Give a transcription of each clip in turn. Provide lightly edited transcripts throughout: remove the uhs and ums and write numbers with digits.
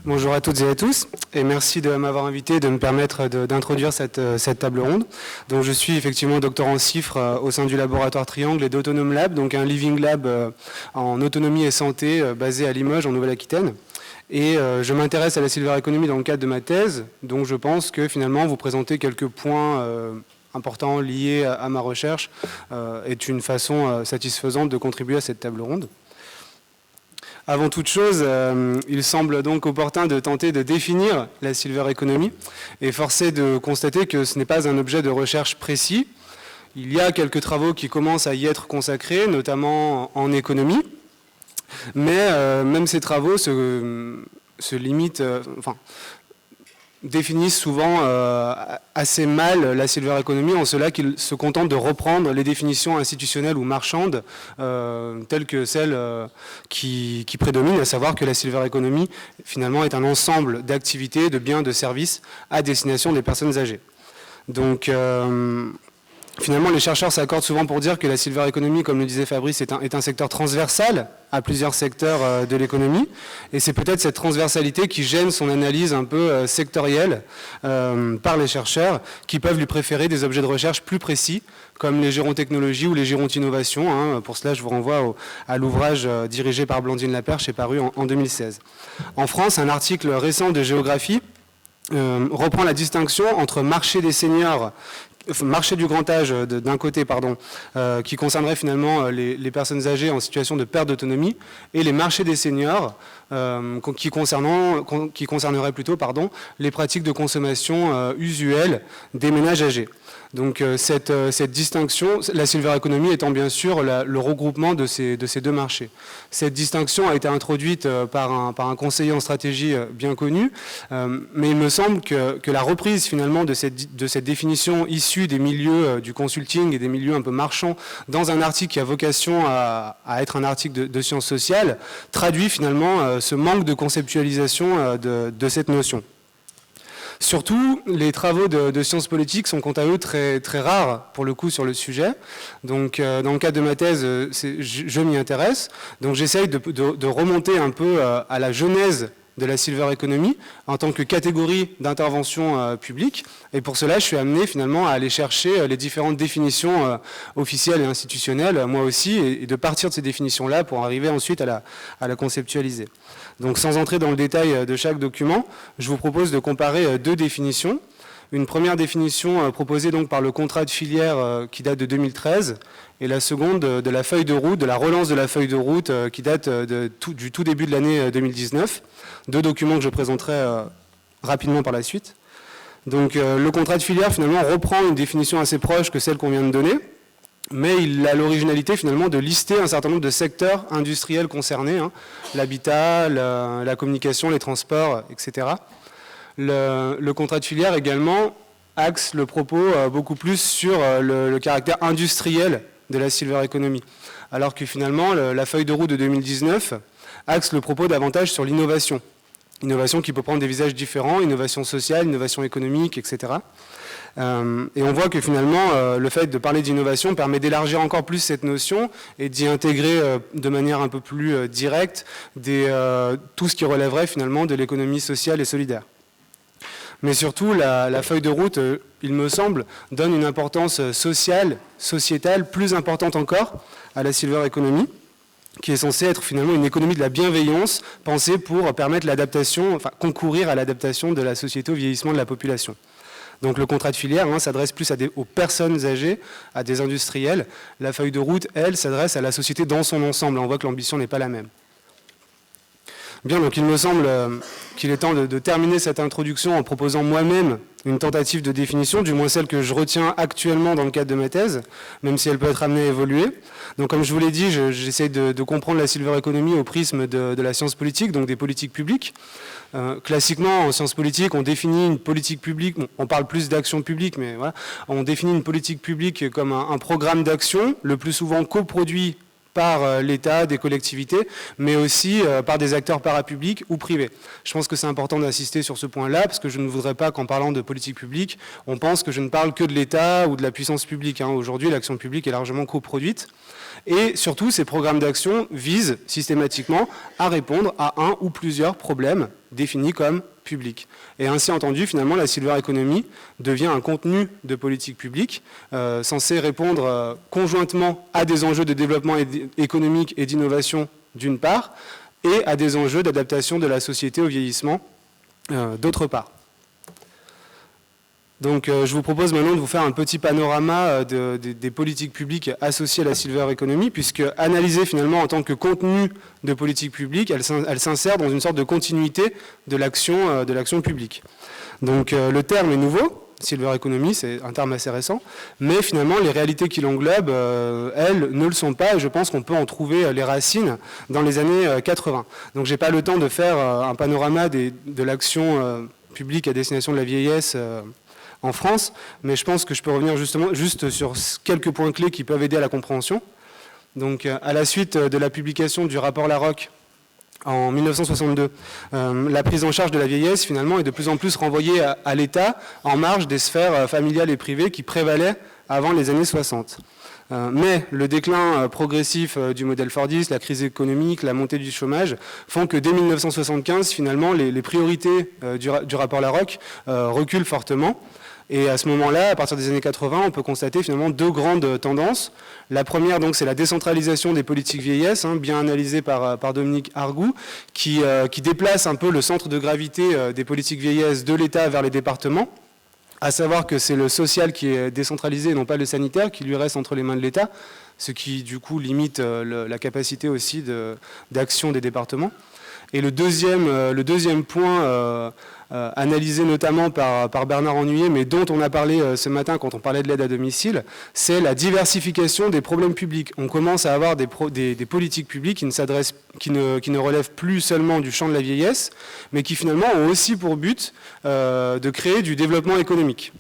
Bonjour à toutes et à tous, et merci de m'avoir invité, de me permettre d'introduire cette table ronde. Donc je suis effectivement doctorant en CIFRE au sein du laboratoire Triangle et d'Autonome Lab, donc un living lab en autonomie et santé basé à Limoges, en Nouvelle-Aquitaine. Et je m'intéresse à la silver economy dans le cadre de ma thèse, donc je pense que finalement vous présenter quelques points importants liés à ma recherche est une façon satisfaisante de contribuer à cette table ronde. Avant toute chose, il semble donc opportun de tenter de définir la silver economy et force est de constater que ce n'est pas un objet de recherche précis. Il y a quelques travaux qui commencent à y être consacrés, notamment en économie, mais même ces travaux se limitent, définissent souvent assez mal la silver economy, en cela qu'ils se contentent de reprendre les définitions institutionnelles ou marchandes telles que celles qui prédominent, à savoir que la silver economy finalement est un ensemble d'activités, de biens, de services à destination des personnes âgées. Donc finalement, les chercheurs s'accordent souvent pour dire que la silver economy, comme le disait Fabrice, est un secteur transversal à plusieurs secteurs de l'économie. Et c'est peut-être cette transversalité qui gêne son analyse un peu sectorielle par les chercheurs, qui peuvent lui préférer des objets de recherche plus précis, comme les gérontechnologies ou les gérontinnovations. Pour cela, je vous renvoie à l'ouvrage dirigé par Blandine Laperche et paru en 2016. En France, un article récent de Géographie reprend la distinction entre marché des seniors, marché du grand âge d'un côté, qui concernerait finalement les personnes âgées en situation de perte d'autonomie, et les marchés des seniors qui concerneraient plutôt les pratiques de consommation usuelles des ménages âgés. Donc cette distinction, la silver economy étant bien sûr le regroupement de ces deux marchés. Cette distinction a été introduite par un conseiller en stratégie bien connu, mais il me semble que la reprise finalement de cette définition issue des milieux du consulting et des milieux un peu marchands dans un article qui a vocation à être un article de sciences sociales traduit finalement ce manque de conceptualisation de cette notion. Surtout, les travaux de sciences politiques sont quant à eux très, très rares pour le coup sur le sujet. Donc dans le cadre de ma thèse, je m'y intéresse. Donc j'essaye de remonter un peu à la genèse de la silver economy en tant que catégorie d'intervention publique. Et pour cela, je suis amené finalement à aller chercher les différentes définitions officielles et institutionnelles, moi aussi, et de partir de ces définitions-là pour arriver ensuite à la conceptualiser. Donc sans entrer dans le détail de chaque document, je vous propose de comparer deux définitions. Une première définition proposée donc par le contrat de filière qui date de 2013 et la seconde de la feuille de route, de la relance de la feuille de route qui date du tout début de l'année 2019. Deux documents que je présenterai rapidement par la suite. Donc le contrat de filière finalement reprend une définition assez proche que celle qu'on vient de donner, mais il a l'originalité finalement de lister un certain nombre de secteurs industriels concernés, l'habitat, la communication, les transports, etc. Le contrat de filière également axe le propos beaucoup plus sur le caractère industriel de la silver economy, alors que finalement la feuille de route de 2019 axe le propos davantage sur l'innovation. Innovation qui peut prendre des visages différents, innovation sociale, innovation économique, etc. Et on voit que finalement, le fait de parler d'innovation permet d'élargir encore plus cette notion et d'y intégrer de manière un peu plus directe tout ce qui relèverait finalement de l'économie sociale et solidaire. Mais surtout, la feuille de route, il me semble, donne une importance sociale, sociétale, plus importante encore à la silver economy, qui est censée être finalement une économie de la bienveillance, pensée pour permettre l'adaptation, concourir à l'adaptation de la société au vieillissement de la population. Donc le contrat de filière s'adresse plus aux personnes âgées, à des industriels. La feuille de route, elle, s'adresse à la société dans son ensemble. On voit que l'ambition n'est pas la même. Bien, donc il me semble qu'il est temps de terminer cette introduction en proposant moi-même une tentative de définition, du moins celle que je retiens actuellement dans le cadre de ma thèse, même si elle peut être amenée à évoluer. Donc comme je vous l'ai dit, j'essaie de comprendre la silver economy au prisme de la science politique, donc des politiques publiques. Classiquement, en sciences politiques, on définit une politique publique, on parle plus d'action publique, mais voilà, on définit une politique publique comme un programme d'action, le plus souvent coproduit par l'État, des collectivités, mais aussi par des acteurs parapublics ou privés. Je pense que c'est important d'insister sur ce point-là, parce que je ne voudrais pas qu'en parlant de politique publique, on pense que je ne parle que de l'État ou de la puissance publique. Aujourd'hui, l'action publique est largement coproduite. Et surtout, ces programmes d'action visent systématiquement à répondre à un ou plusieurs problèmes définis comme publics. Et ainsi entendu, finalement, la Silver Economy devient un contenu de politique publique censé répondre conjointement à des enjeux de développement économique et d'innovation d'une part, et à des enjeux d'adaptation de la société au vieillissement d'autre part. Donc je vous propose maintenant de vous faire un petit panorama des politiques publiques associées à la Silver Economy, puisque analysée finalement en tant que contenu de politique publique, elle s'insère dans une sorte de continuité de l'action publique. Donc le terme est nouveau, Silver Economy, c'est un terme assez récent, mais finalement les réalités qui l'englobent, elles, ne le sont pas, et je pense qu'on peut en trouver les racines dans les années 80. Donc j'ai pas le temps de faire un panorama de l'action publique à destination de la vieillesse en France, mais je pense que je peux revenir juste sur quelques points clés qui peuvent aider à la compréhension. Donc, à la suite de la publication du rapport Larocque en 1962, la prise en charge de la vieillesse, finalement, est de plus en plus renvoyée à l'État en marge des sphères familiales et privées qui prévalaient avant les années 60. Mais le déclin progressif du modèle fordiste, la crise économique, la montée du chômage font que dès 1975, finalement, les priorités du rapport Larocque reculent fortement. Et à ce moment-là, à partir des années 80, on peut constater finalement deux grandes tendances. La première, donc, c'est la décentralisation des politiques vieillesse, bien analysée par Dominique Argout, qui déplace un peu le centre de gravité des politiques vieillesse de l'État vers les départements, à savoir que c'est le social qui est décentralisé et non pas le sanitaire qui lui reste entre les mains de l'État, ce qui du coup limite la capacité aussi d'action des départements. Et le deuxième point analysé notamment par Bernard Ennuyé, mais dont on a parlé ce matin quand on parlait de l'aide à domicile, c'est la diversification des problèmes publics. On commence à avoir des politiques publiques qui ne relèvent plus seulement du champ de la vieillesse, mais qui finalement ont aussi pour but de créer du développement économique.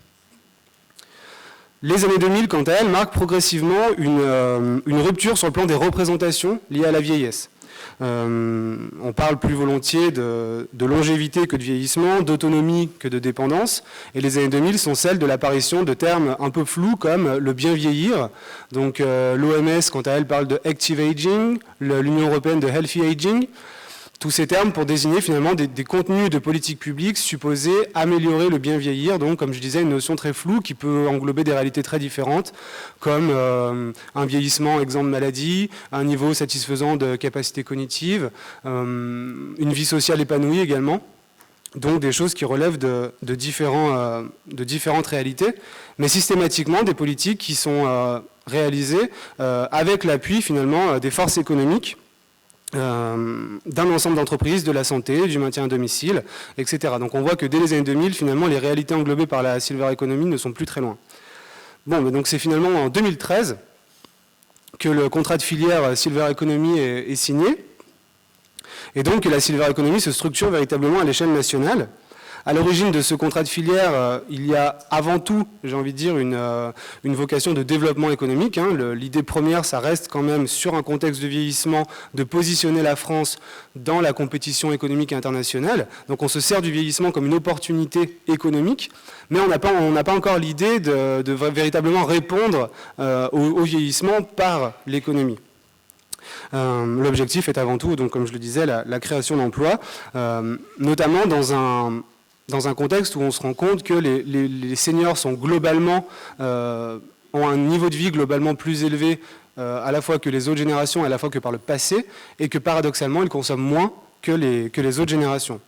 Les années 2000, quant à elles, marquent progressivement une rupture sur le plan des représentations liées à la vieillesse. On parle plus volontiers de longévité que de vieillissement, d'autonomie que de dépendance. Et les années 2000 sont celles de l'apparition de termes un peu flous comme le bien vieillir. Donc l'OMS, quant à elle, parle de active aging, l'Union européenne de healthy aging. Tous ces termes pour désigner finalement des contenus de politique publique supposés améliorer le bien vieillir, donc comme je disais, une notion très floue qui peut englober des réalités très différentes, comme un vieillissement exempt de maladie, un niveau satisfaisant de capacité cognitive, une vie sociale épanouie également. Donc des choses qui relèvent de différentes réalités, mais systématiquement des politiques qui sont réalisées avec l'appui finalement des forces économiques, d'un ensemble d'entreprises, de la santé, du maintien à domicile, etc. Donc on voit que dès les années 2000, finalement, les réalités englobées par la Silver Economy ne sont plus très loin. Bon, mais donc c'est finalement en 2013 que le contrat de filière Silver Economy est signé, et donc la Silver Economy se structure véritablement à l'échelle nationale. À l'origine de ce contrat de filière, il y a avant tout, j'ai envie de dire, une vocation de développement économique. L'idée première, ça reste quand même, sur un contexte de vieillissement, de positionner la France dans la compétition économique internationale. Donc on se sert du vieillissement comme une opportunité économique, mais on n'a pas encore l'idée de véritablement répondre au vieillissement par l'économie. L'objectif est avant tout, donc, comme je le disais, la création d'emplois, notamment dans un contexte où on se rend compte que les seniors sont globalement, ont un niveau de vie globalement plus élevé à la fois que les autres générations, à la fois que par le passé, et que paradoxalement, ils consomment moins que les autres générations.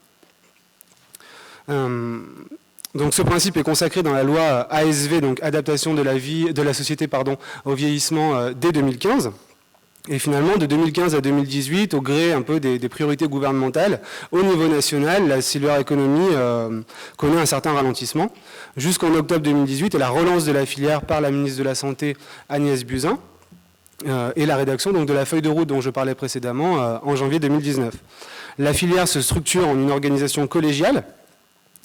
Donc ce principe est consacré dans la loi ASV, donc Adaptation de la société au vieillissement, dès 2015. Et finalement, de 2015 à 2018, au gré un peu des priorités gouvernementales, au niveau national, la Silver Economy connaît un certain ralentissement, jusqu'en octobre 2018 et la relance de la filière par la ministre de la Santé, Agnès Buzyn, et la rédaction donc, de la feuille de route dont je parlais précédemment en janvier 2019. La filière se structure en une organisation collégiale,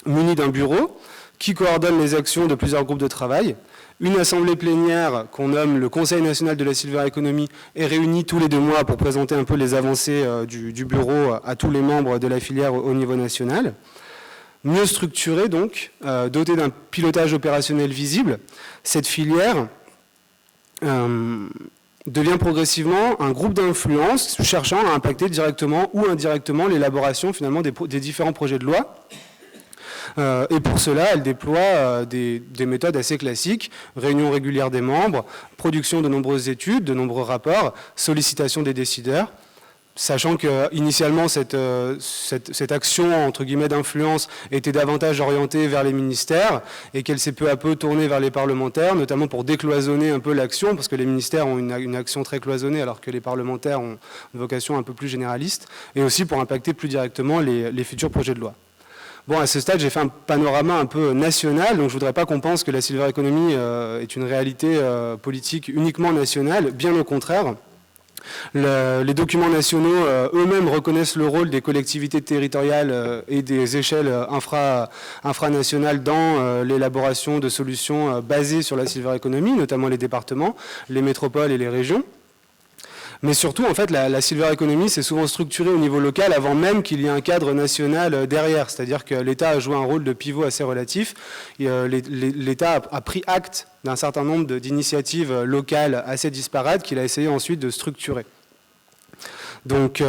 munie d'un bureau, qui coordonne les actions de plusieurs groupes de travail. Une assemblée plénière qu'on nomme le Conseil national de la Silver Economy est réunie tous les 2 mois pour présenter un peu les avancées du bureau à tous les membres de la filière au niveau national. Mieux structurée donc, dotée d'un pilotage opérationnel visible, cette filière devient progressivement un groupe d'influence cherchant à impacter directement ou indirectement l'élaboration finalement des différents projets de loi. Et pour cela, elle déploie des méthodes assez classiques, réunion régulière des membres, production de nombreuses études, de nombreux rapports, sollicitation des décideurs. Sachant qu'initialement, cette action entre guillemets d'influence était davantage orientée vers les ministères et qu'elle s'est peu à peu tournée vers les parlementaires, notamment pour décloisonner un peu l'action, parce que les ministères ont une action très cloisonnée alors que les parlementaires ont une vocation un peu plus généraliste, et aussi pour impacter plus directement les futurs projets de loi. Bon, à ce stade, j'ai fait un panorama un peu national, donc je ne voudrais pas qu'on pense que la silver economy est une réalité politique uniquement nationale, bien au contraire. Les documents nationaux eux-mêmes reconnaissent le rôle des collectivités territoriales et des échelles infranationales dans l'élaboration de solutions basées sur la silver economy, notamment les départements, les métropoles et les régions. Mais surtout, en fait, la silver economy s'est souvent structurée au niveau local avant même qu'il y ait un cadre national derrière. C'est-à-dire que l'État a joué un rôle de pivot assez relatif. L'État a pris acte d'un certain nombre d'initiatives locales assez disparates qu'il a essayé ensuite de structurer. Donc,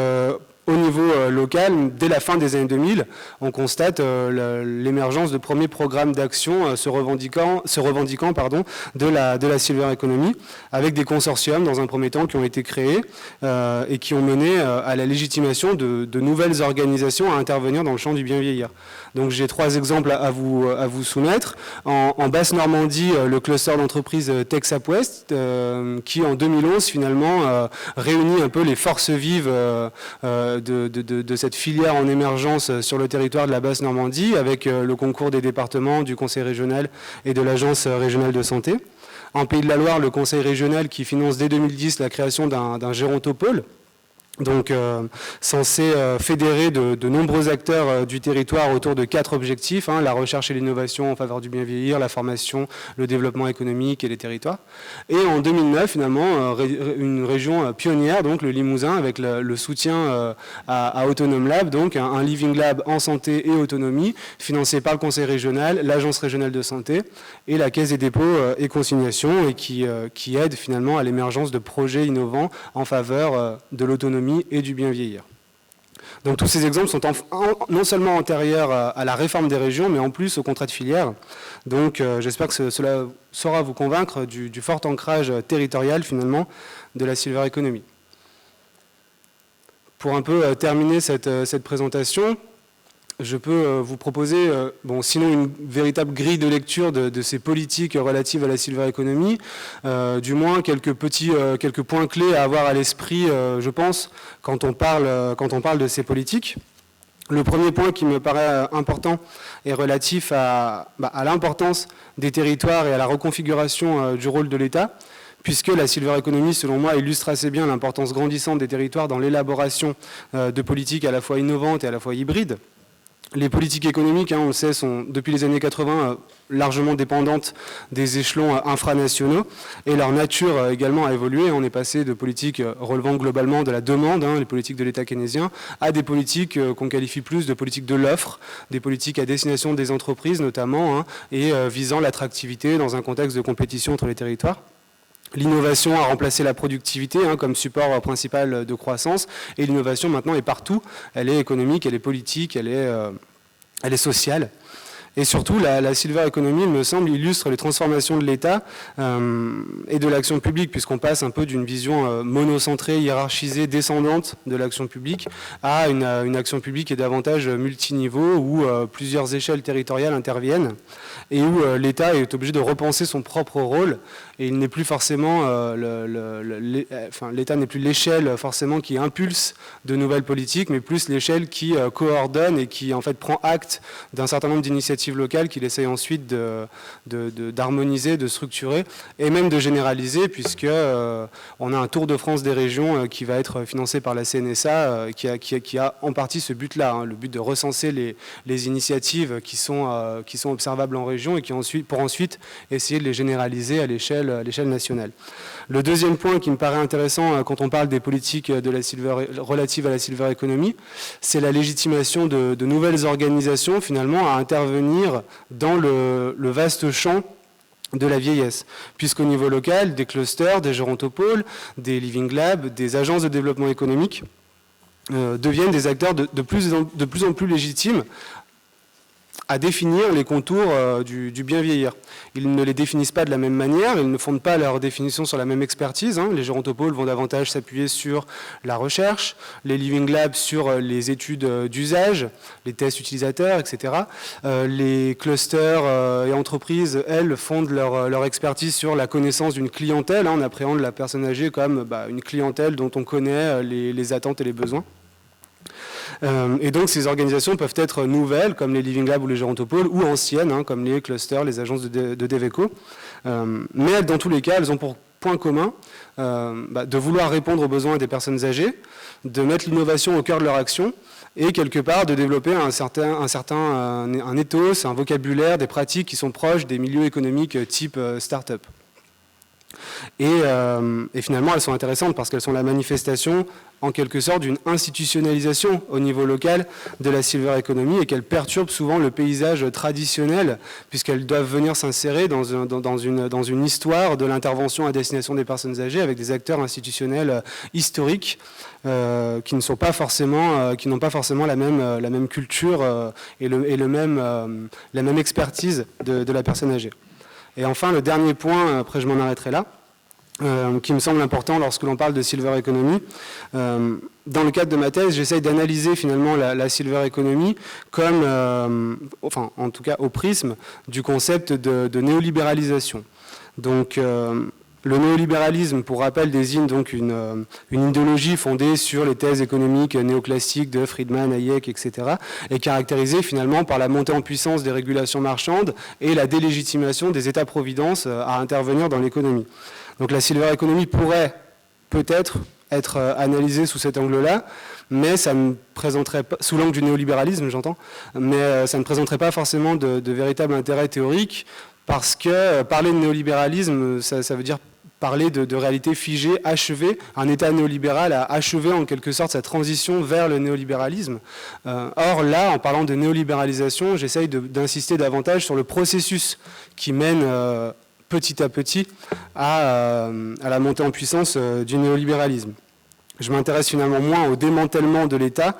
au niveau local, dès la fin des années 2000, on constate l'émergence de premiers programmes d'action se revendiquant de la silver economy, avec des consortiums dans un premier temps qui ont été créés et qui ont mené à la légitimation de nouvelles organisations à intervenir dans le champ du bien vieillir. Donc j'ai 3 exemples à vous soumettre. En Basse-Normandie, le cluster d'entreprise TechSapWest, qui en 2011 finalement réunit un peu les forces vives de cette filière en émergence sur le territoire de la Basse-Normandie, avec le concours des départements, du Conseil régional et de l'Agence régionale de santé. En Pays de la Loire, le Conseil régional qui finance dès 2010 la création d'un gérontopôle, donc censé fédérer de nombreux acteurs du territoire autour de 4 objectifs, la recherche et l'innovation en faveur du bien vieillir, la formation, le développement économique et les territoires. Et en 2009, finalement, une région pionnière, donc le Limousin, avec le soutien à Autonome Lab, donc un Living Lab en santé et autonomie, financé par le Conseil régional, l'Agence régionale de santé et la Caisse des dépôts et consignations, et qui aide finalement à l'émergence de projets innovants en faveur de l'autonomie et du bien vieillir. Donc tous ces exemples sont non seulement antérieurs à la réforme des régions, mais en plus au contrat de filière. Donc j'espère que cela saura vous convaincre du fort ancrage territorial finalement de la silver economy. Pour un peu terminer cette présentation, je peux vous proposer, sinon une véritable grille de lecture de ces politiques relatives à la silver economy, du moins quelques points clés à avoir à l'esprit, je pense, quand on parle de ces politiques. Le premier point qui me paraît important est relatif à l'importance des territoires et à la reconfiguration du rôle de l'État, puisque la silver economy, selon moi, illustre assez bien l'importance grandissante des territoires dans l'élaboration de politiques à la fois innovantes et à la fois hybrides. Les politiques économiques, on le sait, sont depuis les années 80 largement dépendantes des échelons infranationaux, et leur nature également a évolué. On est passé de politiques relevant globalement de la demande, les politiques de l'État keynésien, à des politiques qu'on qualifie plus de politiques de l'offre, des politiques à destination des entreprises notamment, et visant l'attractivité dans un contexte de compétition entre les territoires. L'innovation a remplacé la productivité comme support principal de croissance, et l'innovation maintenant est partout. Elle est économique, elle est politique, elle est sociale. Et surtout, la silver economy, il me semble, illustre les transformations de l'État et de l'action publique, puisqu'on passe un peu d'une vision monocentrée, hiérarchisée, descendante de l'action publique, à une action publique qui est davantage multiniveau, où plusieurs échelles territoriales interviennent, et où l'État est obligé de repenser son propre rôle, et il n'est plus forcément, l'État n'est plus l'échelle forcément qui impulse de nouvelles politiques, mais plus l'échelle qui coordonne et qui en fait prend acte d'un certain nombre d'initiatives locales qu'il essaye ensuite d'harmoniser, de structurer et même de généraliser, puisque on a un Tour de France des régions qui va être financé par la CNSA, qui a en partie ce but-là, le but de recenser les initiatives qui sont observables en région et pour ensuite essayer de les généraliser à l'échelle nationale. Le deuxième point qui me paraît intéressant quand on parle des politiques relatives à la silver economy, c'est la légitimation de nouvelles organisations finalement à intervenir dans le vaste champ de la vieillesse, puisqu'au niveau local, des clusters, des gérontopoles, des living labs, des agences de développement économique deviennent des acteurs de plus en plus légitimes à définir les contours du bien vieillir. Ils ne les définissent pas de la même manière, ils ne fondent pas leur définition sur la même expertise. Les gérontopoles vont davantage s'appuyer sur la recherche, les living labs sur les études d'usage, les tests utilisateurs, etc. Les clusters et entreprises, elles, fondent leur expertise sur la connaissance d'une clientèle. On appréhende la personne âgée comme une clientèle dont on connaît les attentes et les besoins. Et donc ces organisations peuvent être nouvelles, comme les Living Labs ou les gérontopoles, ou anciennes, comme les clusters, les agences de DevEco. Mais dans tous les cas, elles ont pour point commun de vouloir répondre aux besoins des personnes âgées, de mettre l'innovation au cœur de leur action, et quelque part de développer un ethos, un vocabulaire, des pratiques qui sont proches des milieux économiques type start-up. Et finalement, elles sont intéressantes parce qu'elles sont la manifestation, en quelque sorte, d'une institutionnalisation au niveau local de la silver economy et qu'elles perturbent souvent le paysage traditionnel puisqu'elles doivent venir s'insérer dans une histoire de l'intervention à destination des personnes âgées avec des acteurs institutionnels historiques qui n'ont pas forcément la même culture et la même expertise de la personne âgée. Et enfin, le dernier point, après je m'en arrêterai là, qui me semble important lorsque l'on parle de silver economy. Dans le cadre de ma thèse, j'essaye d'analyser finalement la silver economy comme, en tout cas au prisme du concept de néolibéralisation. Donc, le néolibéralisme, pour rappel, désigne donc une idéologie fondée sur les thèses économiques néoclassiques de Friedman, Hayek, etc., et caractérisée finalement par la montée en puissance des régulations marchandes et la délégitimation des États-providence à intervenir dans l'économie. Donc la silver economy pourrait peut-être être analysée sous cet angle-là, mais ça ne présenterait pas, sous l'angle du néolibéralisme, j'entends, mais ça ne présenterait pas forcément de véritable intérêt théorique, parce que parler de néolibéralisme, ça veut dire parler de réalité figée, achevée. Un État néolibéral a achevé en quelque sorte sa transition vers le néolibéralisme. Or là, en parlant de néolibéralisation, j'essaye d'insister davantage sur le processus qui mène petit à petit à la montée en puissance du néolibéralisme. Je m'intéresse finalement moins au démantèlement de l'État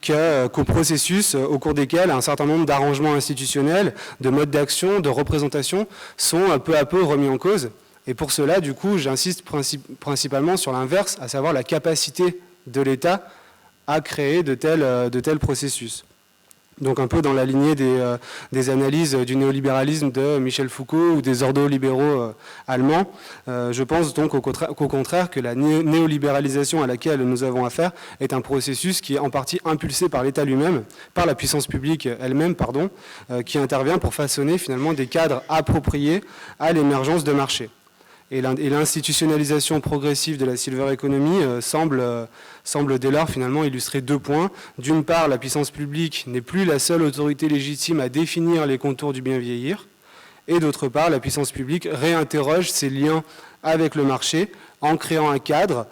qu'au processus au cours desquels un certain nombre d'arrangements institutionnels, de modes d'action, de représentation sont peu à peu remis en cause. Et pour cela, du coup, j'insiste principalement sur l'inverse, à savoir la capacité de l'État à créer de tels processus. Donc un peu dans la lignée des analyses du néolibéralisme de Michel Foucault ou des ordo-libéraux allemands. Je pense donc qu'au contraire que la néolibéralisation à laquelle nous avons affaire est un processus qui est en partie impulsé par l'État lui-même, par la puissance publique elle-même, qui intervient pour façonner finalement des cadres appropriés à l'émergence de marchés. Et l'institutionnalisation progressive de la silver economy semble dès lors finalement illustrer deux points. D'une part, la puissance publique n'est plus la seule autorité légitime à définir les contours du bien vieillir. Et d'autre part, la puissance publique réinterroge ses liens avec le marché en créant un cadre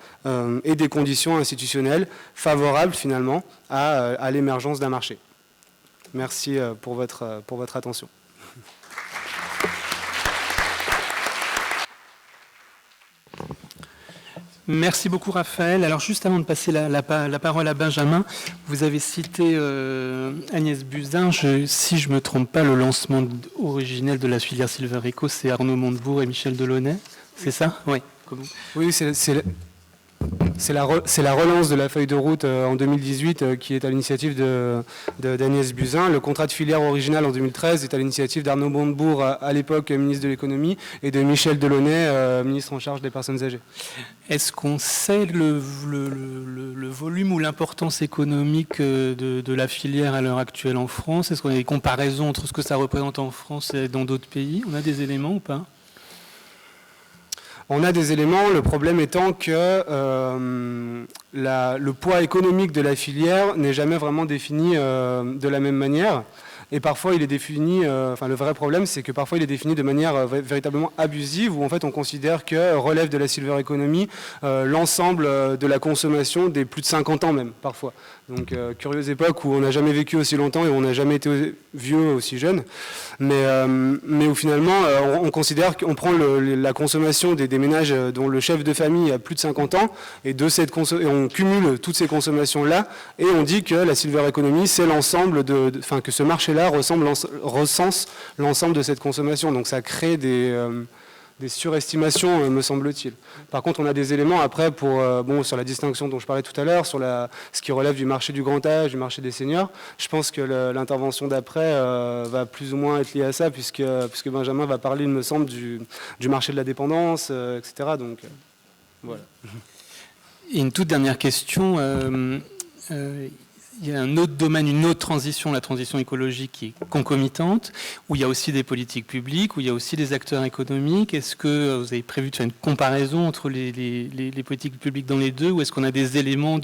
et des conditions institutionnelles favorables finalement à l'émergence d'un marché. Merci pour votre attention. Merci beaucoup Raphaël. Alors juste avant de passer la parole à Benjamin, vous avez cité Agnès Buzyn. Si je ne me trompe pas, le lancement originel de la filière Silver Eco, c'est Arnaud Montebourg et Michel Delaunay. C'est ça ? Oui. Oui, c'est la relance de la feuille de route en 2018 qui est à l'initiative d'Agnès Buzyn. Le contrat de filière original en 2013 est à l'initiative d'Arnaud Montebourg, à l'époque ministre de l'économie, et de Michel Delaunay, ministre en charge des personnes âgées. Est-ce qu'on sait le volume ou l'importance économique de la filière à l'heure actuelle en France ? Est-ce qu'on a des comparaisons entre ce que ça représente en France et dans d'autres pays ? On a des éléments ou pas ? On a des éléments, le problème étant que le poids économique de la filière n'est jamais vraiment défini de la même manière. Et parfois, il est défini, le vrai problème, c'est que parfois, il est défini de manière véritablement abusive, où en fait, on considère que relève de la silver economy l'ensemble de la consommation des plus de 50 ans même, parfois. Donc, curieuse époque où on n'a jamais vécu aussi longtemps et où on n'a jamais été vieux aussi jeune. Mais où finalement, on considère qu'on prend la consommation des ménages dont le chef de famille a plus de 50 ans et et on cumule toutes ces consommations-là et on dit que la silver economy, c'est l'ensemble que ce marché-là recense l'ensemble de cette consommation. Donc ça crée des surestimations, me semble-t-il. Par contre, on a des éléments après sur la distinction dont je parlais tout à l'heure, sur ce qui relève du marché du grand âge, du marché des seniors. Je pense que l'intervention d'après va plus ou moins être liée à ça, puisque Benjamin va parler, il me semble, du marché de la dépendance, etc. Donc, voilà. Et une toute dernière question. Il y a un autre domaine, une autre transition, la transition écologique qui est concomitante, où il y a aussi des politiques publiques, où il y a aussi des acteurs économiques. Est-ce que vous avez prévu de faire une comparaison entre les politiques publiques dans les deux, ou est-ce qu'on a des éléments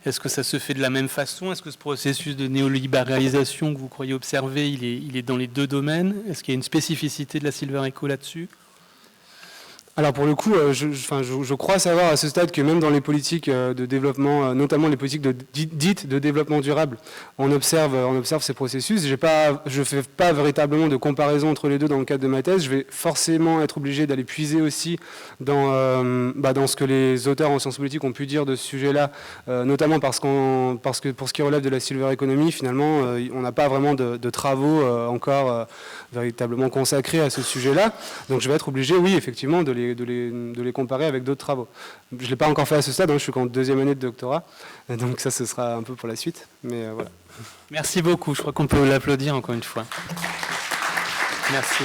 est-ce que ça se fait de la même façon? Est-ce que ce processus de néolibéralisation que vous croyez observer, il est dans les deux domaines? Est-ce qu'il y a une spécificité de la Silver Eco là-dessus? Alors pour le coup, je crois savoir à ce stade que même dans les politiques de développement, notamment les politiques dites de développement durable, on observe ces processus. Je ne fais pas véritablement de comparaison entre les deux dans le cadre de ma thèse. Je vais forcément être obligé d'aller puiser aussi dans ce que les auteurs en sciences politiques ont pu dire de ce sujet-là, notamment parce que pour ce qui relève de la silver economy, finalement, on n'a pas vraiment de travaux encore véritablement consacrés à ce sujet-là. Donc je vais être obligé, oui, effectivement, de les comparer avec d'autres travaux. Je ne l'ai pas encore fait à ce stade, je suis qu'en 2e année de doctorat, donc ça ce sera un peu pour la suite, mais voilà. Merci beaucoup, je crois qu'on peut l'applaudir encore une fois. Merci.